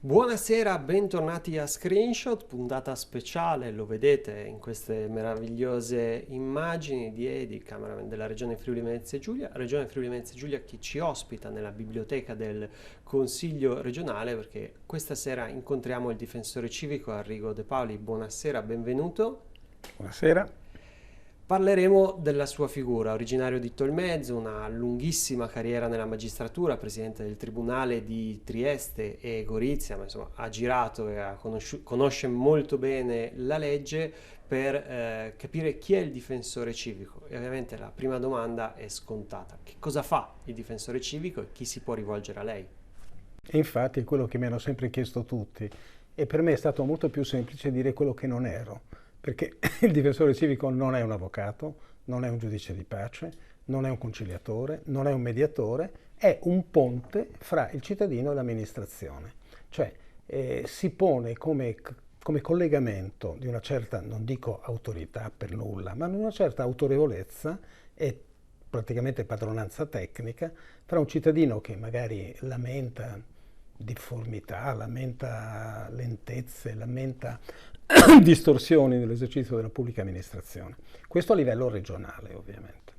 Buonasera, bentornati a Screenshot, puntata speciale, lo vedete in queste meravigliose immagini di Edi, cameraman della Regione Friuli Venezia Giulia, Regione Friuli Venezia Giulia che ci ospita nella biblioteca del Consiglio regionale perché questa sera incontriamo il difensore civico Arrigo De Paoli. Buonasera, benvenuto. Buonasera. Parleremo della sua figura, originario di Tolmezzo, una lunghissima carriera nella magistratura, presidente del Tribunale di Trieste e Gorizia, ma insomma ha girato e conosce molto bene la legge per capire chi è il difensore civico. E ovviamente la prima domanda è scontata: che cosa fa il difensore civico e chi si può rivolgere a lei? E infatti è quello che mi hanno sempre chiesto tutti e per me è stato molto più semplice dire quello che non ero. Perché il difensore civico non è un avvocato, non è un giudice di pace, non è un conciliatore, non è un mediatore, è un ponte fra il cittadino e l'amministrazione. Cioè si pone come collegamento di una certa, non dico autorità per nulla, ma di una certa autorevolezza e praticamente padronanza tecnica fra un cittadino che magari lamenta difformità, lamenta lentezze, lamenta distorsioni nell'esercizio della pubblica amministrazione. Questo a livello regionale, ovviamente.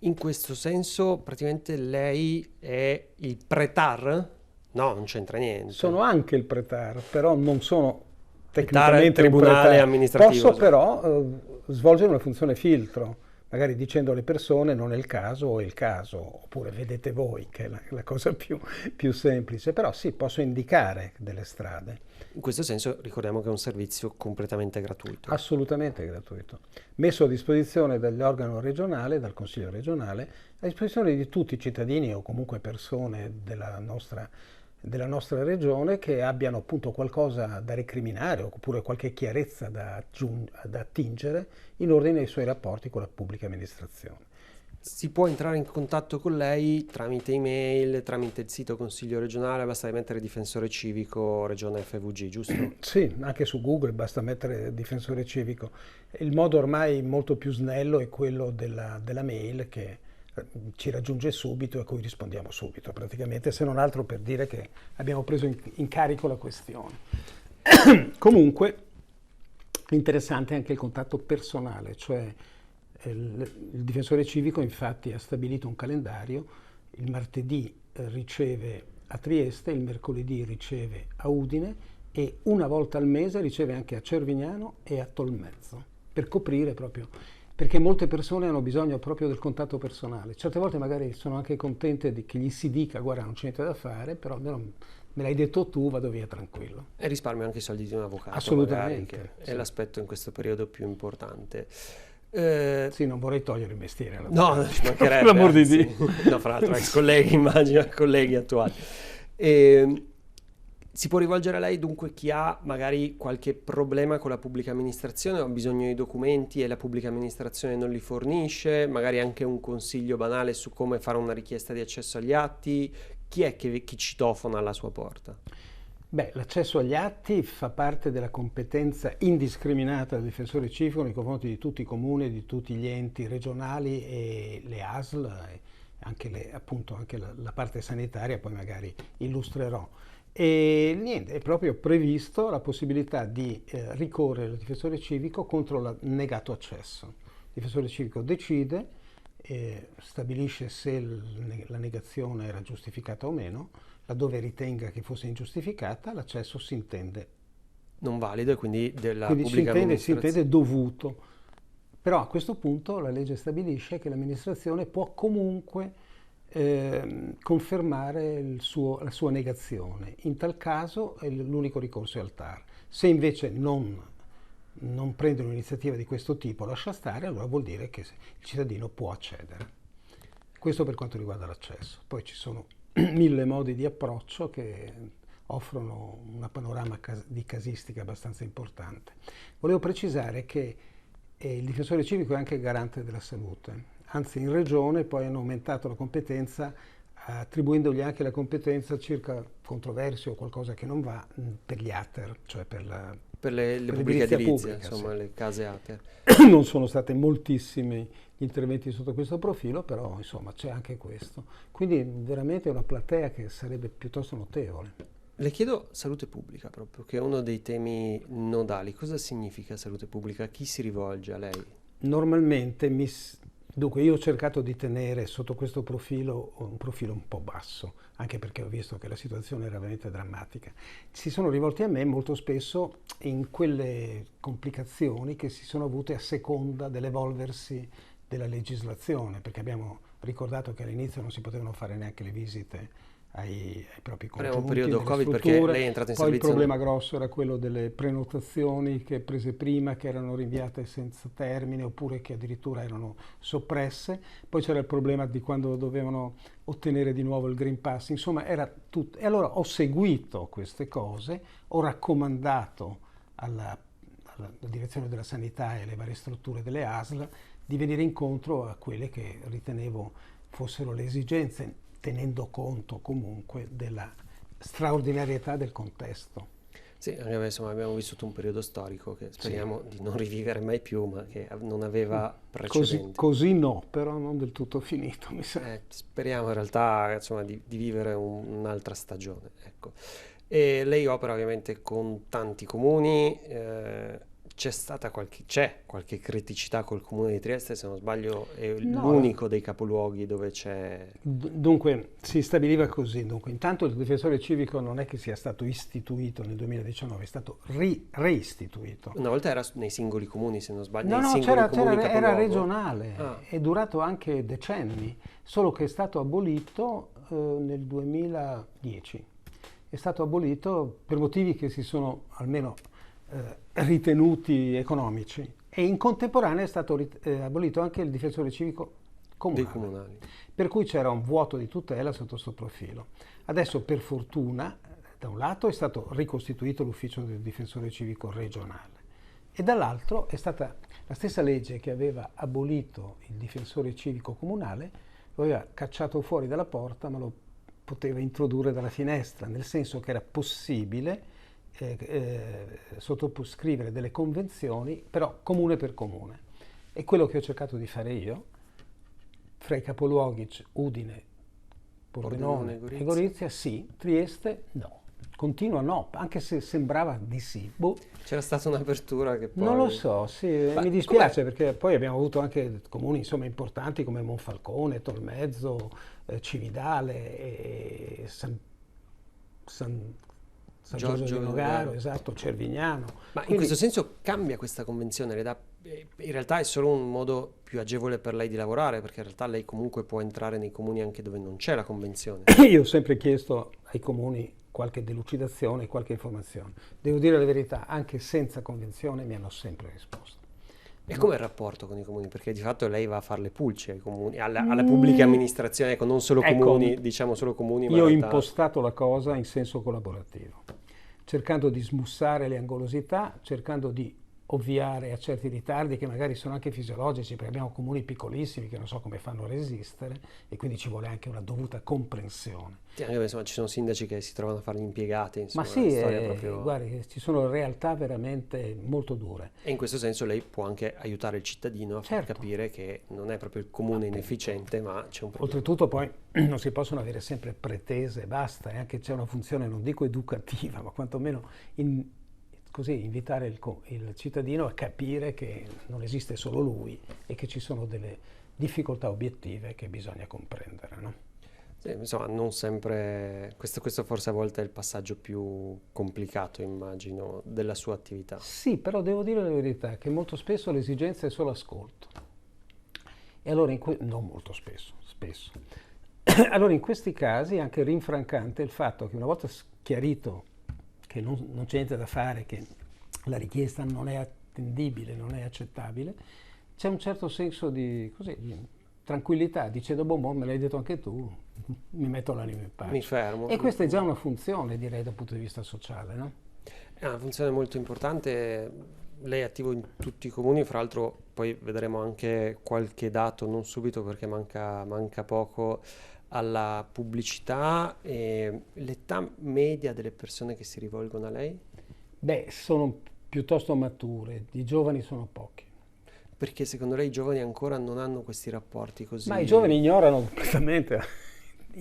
In questo senso, praticamente lei è il pretar? No, non c'entra niente. Sono anche il pretar, però non sono Pretar tecnicamente un tribunale pretar. amministrativo. Posso però svolgere una funzione filtro, magari dicendo alle persone non è il caso o è il caso, oppure vedete voi, che è la cosa più semplice, però sì, posso indicare delle strade. In questo senso ricordiamo che è un servizio completamente gratuito. Assolutamente gratuito, messo a disposizione dall'organo regionale, dal Consiglio regionale, a disposizione di tutti i cittadini o comunque persone della nostra regione che abbiano appunto qualcosa da recriminare oppure qualche chiarezza da attingere in ordine ai suoi rapporti con la pubblica amministrazione. Si può entrare in contatto con lei tramite email, tramite il sito Consiglio regionale, basta mettere difensore civico Regione FVG, giusto? Sì, anche su Google basta mettere difensore civico. Il modo ormai molto più snello è quello della mail che ci raggiunge subito e a cui rispondiamo subito, praticamente, se non altro per dire che abbiamo preso in carico la questione. Comunque, interessante anche il contatto personale, cioè il difensore civico infatti ha stabilito un calendario: il martedì riceve a Trieste, il mercoledì riceve a Udine e una volta al mese riceve anche a Cervignano e a Tolmezzo, per coprire proprio, perché molte persone hanno bisogno proprio del contatto personale. Certe volte magari sono anche contente che gli si dica guarda non c'è niente da fare, però me l'hai detto tu, vado via tranquillo. E risparmio anche i soldi di un avvocato. Assolutamente. Magari, che è l'aspetto in questo periodo più importante. Sì, non vorrei togliere il mestiere. No, ci mancherebbe. Per l'amor di Dio. No, fra l'altro ex colleghi, immagino, colleghi attuali. Si può rivolgere a lei dunque chi ha magari qualche problema con la pubblica amministrazione o ha bisogno di documenti e la pubblica amministrazione non li fornisce, magari anche un consiglio banale su come fare una richiesta di accesso agli atti. Chi è che citofona alla sua porta? Beh, l'accesso agli atti fa parte della competenza indiscriminata del difensore civico nei confronti di tutti i comuni, di tutti gli enti regionali e le ASL, e anche, appunto, anche la parte sanitaria, poi magari illustrerò. E niente, è proprio previsto la possibilità di ricorrere al difensore civico contro il negato accesso. Il difensore civico decide, stabilisce se la negazione era giustificata o meno. Laddove ritenga che fosse ingiustificata, l'accesso si intende non valido e quindi della pubblica amministrazione. Si intende dovuto. Però a questo punto la legge stabilisce che l'amministrazione può comunque confermare la sua negazione. In tal caso l'unico ricorso è al TAR. Se invece non prende un'iniziativa di questo tipo, lascia stare, allora vuol dire che il cittadino può accedere. Questo per quanto riguarda l'accesso. Poi ci sono 1000 modi di approccio che offrono una panorama di casistica abbastanza importante. Volevo precisare che il difensore civico è anche garante della salute, anzi in regione poi hanno aumentato la competenza attribuendogli anche la competenza circa controversie o qualcosa che non va per gli ATER, cioè per le pubbliche edilizie, pubblica, insomma, sì. Le case ATER. Non sono state moltissimi gli interventi sotto questo profilo, però insomma c'è anche questo. Quindi veramente è una platea che sarebbe piuttosto notevole. Le chiedo salute pubblica proprio, che è uno dei temi nodali. Cosa significa salute pubblica? A chi si rivolge a lei? Normalmente dunque io ho cercato di tenere sotto questo profilo un profilo un po' basso, anche perché ho visto che la situazione era veramente drammatica. Si sono rivolti a me molto spesso in quelle complicazioni che si sono avute a seconda dell'evolversi della legislazione, perché abbiamo ricordato che all'inizio non si potevano fare neanche le visite ai propri Parliamo un congiunti, periodo delle Covid perché strutture. lei è entrato in Poi il servizio. problema grosso era quello delle prenotazioni che prese prima, che erano rinviate senza termine oppure che addirittura erano soppresse. Poi c'era il problema di quando dovevano ottenere di nuovo il Green Pass. Insomma, era tutto. E allora ho seguito queste cose, ho raccomandato alla direzione della sanità e alle varie strutture delle ASL di venire incontro a quelle che ritenevo fossero le esigenze, tenendo conto comunque della straordinarietà del contesto. Sì, anche perché, insomma, abbiamo vissuto un periodo storico che Sì. speriamo di non rivivere mai più, ma che non aveva Così, precedenti. così no, però non del tutto finito, mi sa. Speriamo in realtà, insomma, di vivere un'altra stagione, ecco. E lei opera ovviamente con tanti comuni, c'è qualche criticità col comune di Trieste, se non sbaglio è No, l'unico dei capoluoghi dove c'è... Dunque si stabiliva così. Dunque, intanto il difensore civico non è che sia stato istituito nel 2019, è stato reistituito. Una volta era nei singoli comuni, se non sbaglio, No, nei no, singoli comuni era capoluogo. regionale, Ah, è durato anche decenni, solo che è stato abolito nel 2010. È stato abolito per motivi che si sono almeno ritenuti economici e in contemporanea è stato abolito anche il difensore civico dei comunale. comunali. Per cui c'era un vuoto di tutela sotto questo profilo. Adesso, per fortuna, da un lato è stato ricostituito l'ufficio del difensore civico regionale e dall'altro è stata la stessa legge che aveva abolito il difensore civico comunale, lo aveva cacciato fuori dalla porta, ma lo poteva introdurre dalla finestra, nel senso che era possibile sottoscrivere delle convenzioni, però comune per comune. E quello che ho cercato di fare io, fra i capoluoghi Udine, Pordenone e Gorizia, sì, Trieste no. Continua no, anche se sembrava di sì. Boh. C'era stata un'apertura che poi... Non lo so, sì, Beh, mi dispiace perché poi abbiamo avuto anche comuni insomma importanti come Monfalcone, Tolmezzo, Cividale e San Giorgio di Nogaro, esatto, Cervignano. Ma in questo senso cambia questa convenzione, in realtà è solo un modo più agevole per lei di lavorare, perché in realtà lei comunque può entrare nei comuni anche dove non c'è la convenzione. Io ho sempre chiesto ai comuni qualche delucidazione, qualche informazione. Devo dire la verità, anche senza convenzione mi hanno sempre risposto. E com'è il rapporto con i comuni? Perché di fatto lei va a fare le pulci ai comuni, alla pubblica amministrazione, ecco, non solo comuni, diciamo solo comuni, ma io ho in realtà... impostato la cosa in senso collaborativo, cercando di smussare le angolosità, cercando di ovviare a certi ritardi che magari sono anche fisiologici, perché abbiamo comuni piccolissimi che non so come fanno a resistere e quindi ci vuole anche una dovuta comprensione. Sì, anche perché, insomma, ci sono sindaci che si trovano a fare gli impiegati, insomma, Ma è una sì, storia proprio... guardi, ci sono realtà veramente molto dure. E in questo senso lei può anche aiutare il cittadino a far Certo. capire che non è proprio il comune inefficiente, ma c'è un problema. Oltretutto poi non si possono avere sempre pretese, basta, e anche c'è una funzione, non dico educativa, ma quantomeno così invitare il cittadino a capire che non esiste solo lui e che ci sono delle difficoltà obiettive che bisogna comprendere, no? Sì, insomma, non sempre, questo forse a volte è il passaggio più complicato, immagino, della sua attività. Sì, però devo dire la verità, che molto spesso l'esigenza è solo ascolto. E allora, non molto spesso, spesso. Allora in questi casi è anche rinfrancante il fatto che una volta chiarito che non c'è niente da fare, che la richiesta non è attendibile, non è accettabile, c'è un certo senso di tranquillità, dice dopo me l'hai detto anche tu, mi metto l'anima in pace. Mi fermo. E questa è già una funzione, direi, dal punto di vista sociale, no? È una funzione molto importante, lei è attivo in tutti i comuni, fra l'altro poi vedremo anche qualche dato, non subito perché manca poco, alla pubblicità e l'età media delle persone che si rivolgono a lei? Beh, sono piuttosto mature, di giovani sono pochi. Perché secondo lei i giovani ancora non hanno questi rapporti così? Ma i giovani ignorano completamente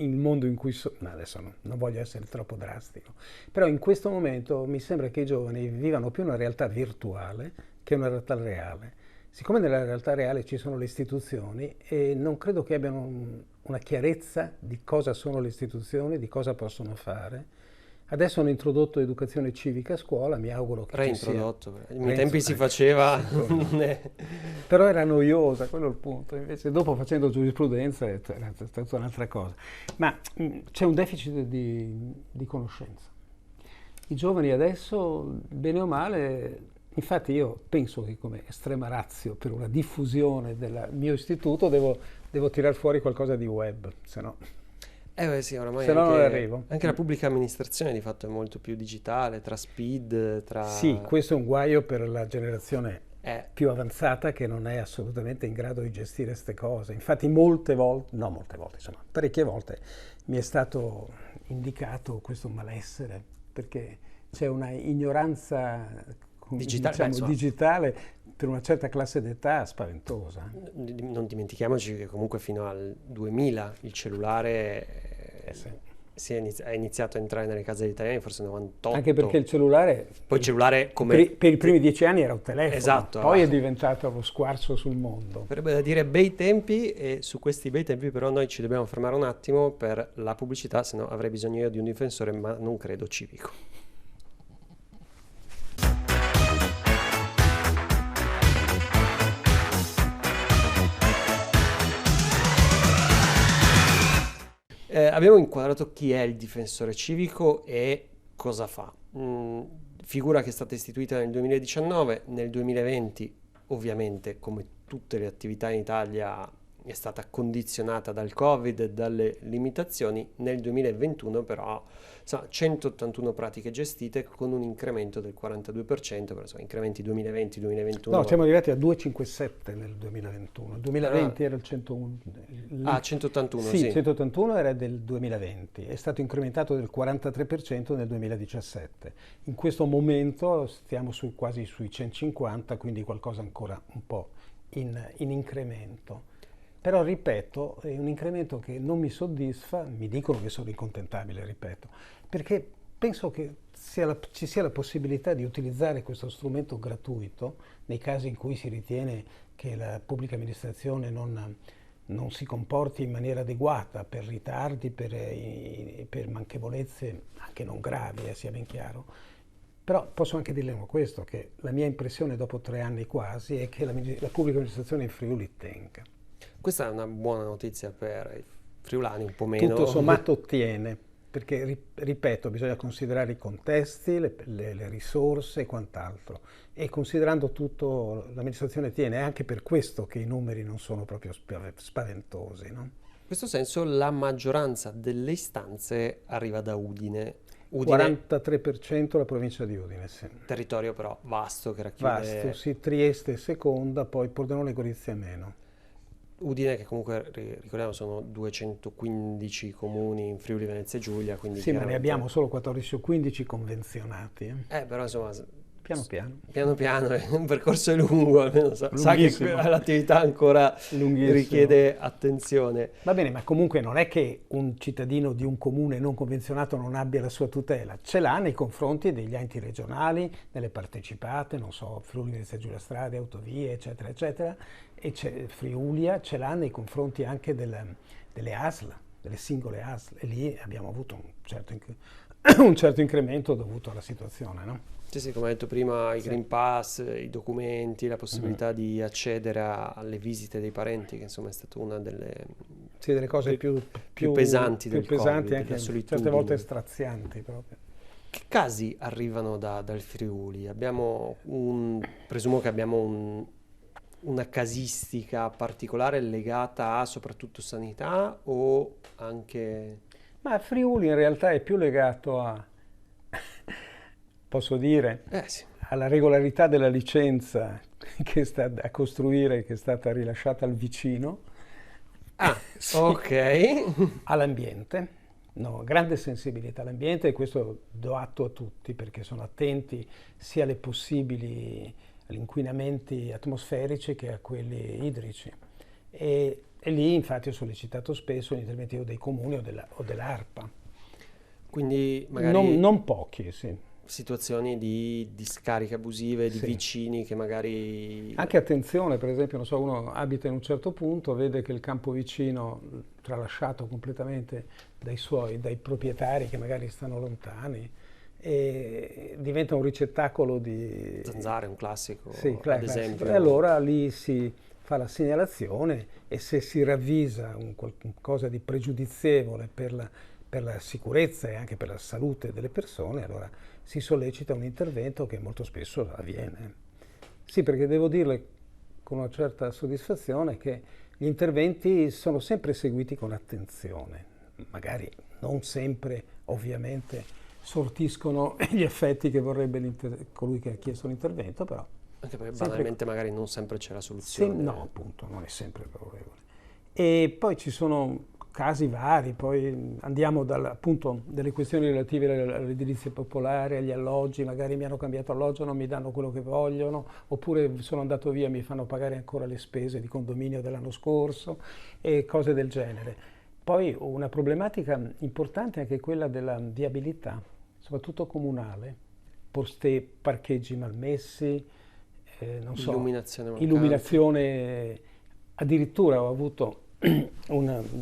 il mondo in cui no, adesso non voglio essere troppo drastico, però in questo momento mi sembra che i giovani vivano più una realtà virtuale che una realtà reale. Siccome nella realtà reale ci sono le istituzioni e non credo che abbiano una chiarezza di cosa sono le istituzioni, di cosa possono fare. Adesso hanno introdotto educazione civica a scuola, mi auguro che ci sia. Reintrodotto, ai miei tempi si faceva. Però era noiosa, quello è il punto. Invece dopo facendo giurisprudenza era stata un'altra cosa. Ma c'è un deficit di conoscenza. I giovani adesso, bene o male, infatti io penso che come estrema ratio per una diffusione del mio istituto devo tirar fuori qualcosa di web, se no... Beh sì, oramai se no non arrivo. anche la pubblica amministrazione di fatto è molto più digitale, tra speed, tra... Sì, questo è un guaio per la generazione Eh, più avanzata che non è assolutamente in grado di gestire queste cose. Infatti molte volte, insomma, parecchie volte mi è stato indicato questo malessere, perché c'è una ignoranza digitale, diciamo, insomma, digitale per una certa classe d'età spaventosa. non dimentichiamoci che comunque fino al 2000 il cellulare Sì. è iniziato a entrare nelle case degli italiani forse nel 98. Anche perché il cellulare, Poi il cellulare come... per i primi 10 anni era un telefono, Esatto, poi è diventato lo squarcio sul mondo. Verrebbe da dire bei tempi, e su questi bei tempi però noi ci dobbiamo fermare un attimo per la pubblicità, se no avrei bisogno io di un difensore, ma non credo civico. Abbiamo inquadrato chi è il difensore civico e cosa fa. Figura che è stata istituita nel 2019, nel 2020 ovviamente come tutte le attività in Italia è stata condizionata dal Covid e dalle limitazioni. Nel 2021 però 181 pratiche gestite con un incremento del 42%, però insomma incrementi 2020-2021. No, siamo arrivati a 257 nel 2021, il 2020 era il 101. 181, sì. sì. 181 era del 2020, è stato incrementato del 43% nel 2017. In questo momento stiamo quasi sui 150, quindi qualcosa ancora un po' in incremento. Però ripeto, è un incremento che non mi soddisfa, mi dicono che sono incontentabile, ripeto, perché penso che ci sia la possibilità di utilizzare questo strumento gratuito nei casi in cui si ritiene che la pubblica amministrazione non si comporti in maniera adeguata per ritardi, per manchevolezze anche non gravi, sia ben chiaro. Però posso anche dirle questo, che la mia impressione dopo 3 anni quasi è che la pubblica amministrazione in Friuli tenga. Questa è una buona notizia per i friulani, un po' meno. Tutto sommato ottiene, perché ripeto, bisogna considerare i contesti, le risorse e quant'altro. E considerando tutto, l'amministrazione tiene, è anche per questo che i numeri non sono proprio spaventosi, no? In questo senso la maggioranza delle istanze arriva da Udine. 43% la provincia di Udine, sì. Territorio però vasto che racchiude... Vasto, sì, Trieste seconda, poi Pordenone e Gorizia meno. Udine che comunque, ricordiamo, sono 215 comuni in Friuli, Venezia e Giulia, quindi sì, ma ne abbiamo solo 14 o 15 convenzionati. Però insomma... Piano piano. Un percorso è lungo, almeno sa che l'attività ancora richiede attenzione. Va bene, ma comunque non è che un cittadino di un comune non convenzionato non abbia la sua tutela, ce l'ha nei confronti degli enti regionali, delle partecipate, non so, Friuli, Venezia Giulia Strade, Autovie, eccetera, eccetera, e Friulia ce l'ha nei confronti anche delle ASL, delle singole ASL, e lì abbiamo avuto un certo incremento dovuto alla situazione, no? Sì, come hai detto prima, i Green Pass, i documenti, la possibilità di accedere alle visite dei parenti, che insomma è stata una delle cose più pesanti più del pesanti, Covid, anche solitudine. certe volte strazianti proprio. Che casi arrivano dal Friuli? Presumo che abbiamo una casistica particolare legata a soprattutto sanità o anche... Ma Friuli in realtà è più legato a... posso dire, sì, alla regolarità della licenza che sta a costruire, che è stata rilasciata al vicino. Sì. Ok. All'ambiente, no, grande sensibilità all'ambiente, e questo do atto a tutti perché sono attenti sia alle possibili agli inquinamenti atmosferici che a quelli idrici. E E lì infatti ho sollecitato spesso l'intervento dei comuni o dell'ARPA. Quindi magari Non pochi, sì. situazioni di discariche abusive, di Sì. vicini che magari... Anche attenzione, per esempio, non so, uno abita in un certo punto, vede che il campo vicino, tralasciato completamente dai proprietari che magari stanno lontani, e diventa un ricettacolo di... Zanzare è un classico, Sì, ad classico. esempio. E allora lì si fa la segnalazione e se si ravvisa un qualcosa di pregiudizievole per la sicurezza e anche per la salute delle persone, allora si sollecita un intervento che molto spesso avviene. Sì, perché devo dirle con una certa soddisfazione che gli interventi sono sempre seguiti con attenzione, magari non sempre ovviamente sortiscono gli effetti che vorrebbe colui che ha chiesto l'intervento, però Anche perché sempre banalmente magari non sempre c'è la sì, soluzione. no, appunto, non è sempre favorevole. E poi ci sono casi vari, poi andiamo appunto delle questioni relative all'edilizia popolare, agli alloggi, magari mi hanno cambiato alloggio, non mi danno quello che vogliono, oppure sono andato via e mi fanno pagare ancora le spese di condominio dell'anno scorso e cose del genere. Poi una problematica importante è anche quella della viabilità, soprattutto comunale, parcheggi malmessi, non so, Illuminazione mancante. illuminazione, addirittura ho avuto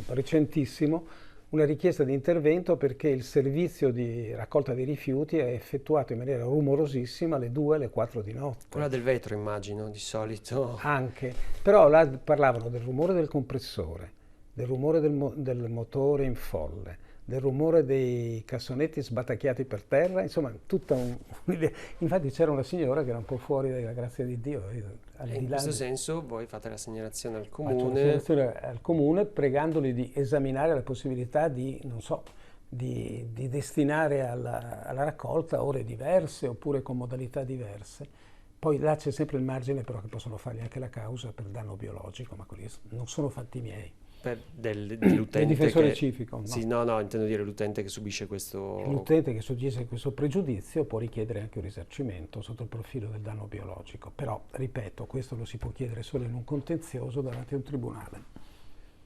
recentissimo una richiesta di intervento perché il servizio di raccolta dei rifiuti è effettuato in maniera rumorosissima alle 2 alle 4 di notte. Quella del vetro immagino, di solito. Anche, però là parlavano del rumore del compressore, del rumore del motore in folle, del rumore dei cassonetti sbatacchiati per terra, insomma, tutta un'idea. Infatti c'era una signora che era un po' fuori dalla grazia di Dio, al E di in là questo senso voi fate la segnalazione al faccio una comune. segnalazione al comune pregandoli di esaminare la possibilità di, non so, di destinare alla raccolta ore diverse oppure con modalità diverse. Poi là c'è sempre il margine però che possono fargli anche la causa per danno biologico, ma quelli non sono fatti miei. Dell'utente Il difensore che... civico, no. Sì, no, intendo dire l'utente che subisce questo... L'utente che soggiace questo pregiudizio può richiedere anche un risarcimento sotto il profilo del danno biologico, però, ripeto, questo lo si può chiedere solo in un contenzioso davanti a un tribunale.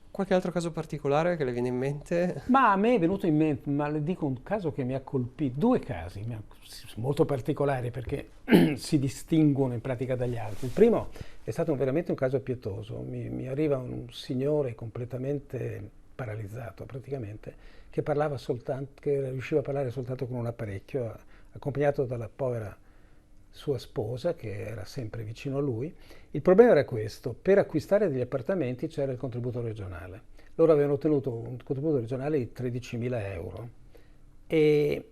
Qualche altro caso particolare che le viene in mente? Ma a me è venuto in mente, ma le dico un caso che mi ha colpito, due casi molto particolari perché si distinguono in pratica dagli altri. Il primo è stato veramente un caso pietoso, mi arriva un signore completamente paralizzato praticamente, che riusciva a parlare soltanto con un apparecchio, accompagnato dalla povera sua sposa che era sempre vicino a lui. Il problema era questo: per acquistare degli appartamenti c'era il contributo regionale. Loro avevano ottenuto un contributo regionale di 13.000 euro,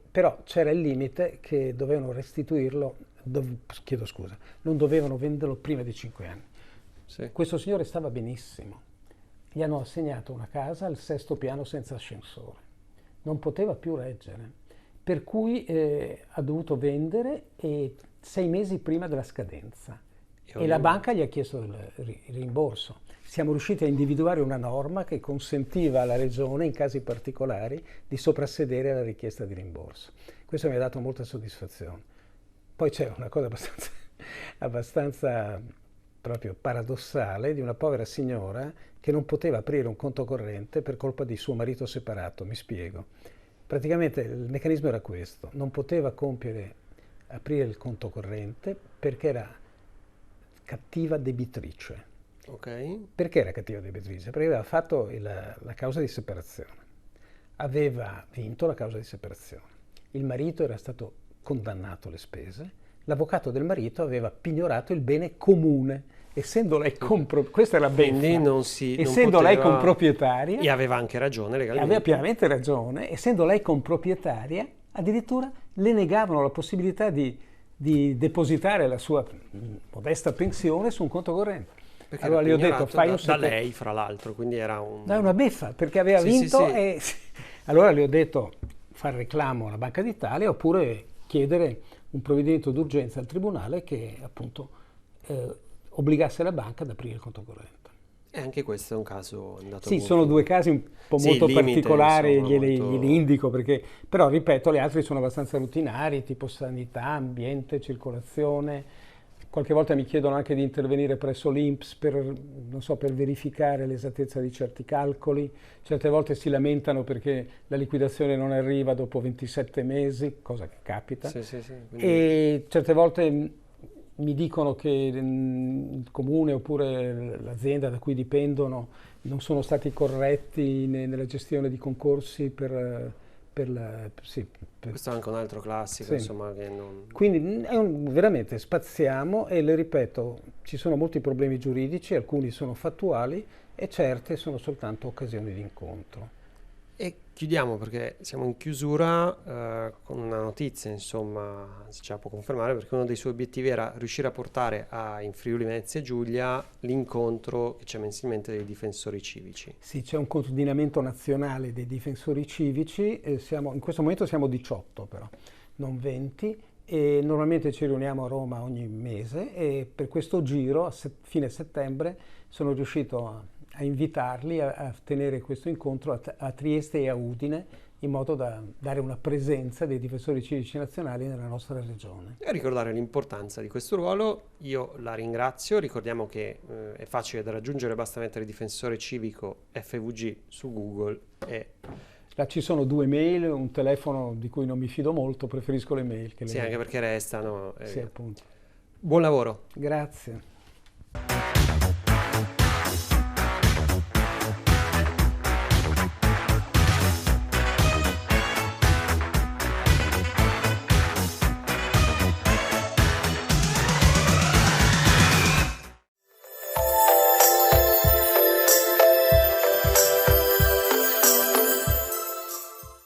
però c'era il limite che dovevano restituirlo, chiedo scusa, non dovevano venderlo prima di 5 anni. Sì. Questo signore stava benissimo, gli hanno assegnato una casa al 6° piano senza ascensore, non poteva più reggere, per cui ha dovuto vendere 6 mesi prima della scadenza e la banca gli ha chiesto il rimborso. Siamo riusciti a individuare una norma che consentiva alla regione, in casi particolari, di soprassedere alla richiesta di rimborso. Questo mi ha dato molta soddisfazione. Poi c'è una cosa abbastanza proprio paradossale di una povera signora che non poteva aprire un conto corrente per colpa di suo marito separato. Mi spiego. Praticamente il meccanismo era questo: non poteva aprire il conto corrente perché era cattiva debitrice. Ok. Perché era cattiva debitrice? Perché aveva fatto la causa di separazione, aveva vinto la causa di separazione, il marito era stato condannato alle spese, l'avvocato del marito aveva pignorato il bene comune, essendo lei questa è la beffa, essendo lei comproprietaria, e aveva anche ragione legalmente. Aveva pienamente ragione, essendo lei comproprietaria, addirittura le negavano la possibilità di depositare la sua modesta pensione su un conto corrente. Perché allora le ho detto, fai da lei, fra l'altro, quindi era un... No, è una beffa, perché aveva vinto sì. E... Allora le ho detto, fare reclamo alla Banca d'Italia oppure chiedere un provvedimento d'urgenza al Tribunale che appunto obbligasse la banca ad aprire il conto corrente. E anche questo è un caso andato Sì, sono due casi un po' molto particolari, glieli indico perché, però ripeto, le altre sono abbastanza routinari, tipo sanità, ambiente, circolazione, Qualche volta mi chiedono anche di intervenire presso l'INPS per, non so, per verificare l'esattezza di certi calcoli. Certe volte si lamentano perché la liquidazione non arriva dopo 27 mesi, cosa che capita. Sì, sì, sì. E certe volte mi dicono che il comune oppure l'azienda da cui dipendono non sono stati corretti nella gestione di concorsi sì, Questo è anche un altro classico, sì. insomma, che non... Quindi veramente spaziamo e le ripeto, ci sono molti problemi giuridici, alcuni sono fattuali e certe sono soltanto occasioni di incontro. E chiudiamo perché siamo in chiusura con una notizia, insomma, se ce la può confermare, perché uno dei suoi obiettivi era riuscire a portare in Friuli Venezia Giulia l'incontro che c'è mensilmente dei difensori civici. Sì, c'è un coordinamento nazionale dei difensori civici, in questo momento siamo 18 però, non 20, e normalmente ci riuniamo a Roma ogni mese e per questo giro a fine settembre sono riuscito a invitarli a tenere questo incontro a Trieste e a Udine in modo da dare una presenza dei difensori civici nazionali nella nostra regione. E a ricordare l'importanza di questo ruolo, io la ringrazio, ricordiamo che è facile da raggiungere, basta mettere difensore civico FVG su Google e... Là ci sono 2 mail, un telefono di cui non mi fido molto, preferisco le mail che le Sì, anche perché restano. Sì, appunto. Buon lavoro. Grazie.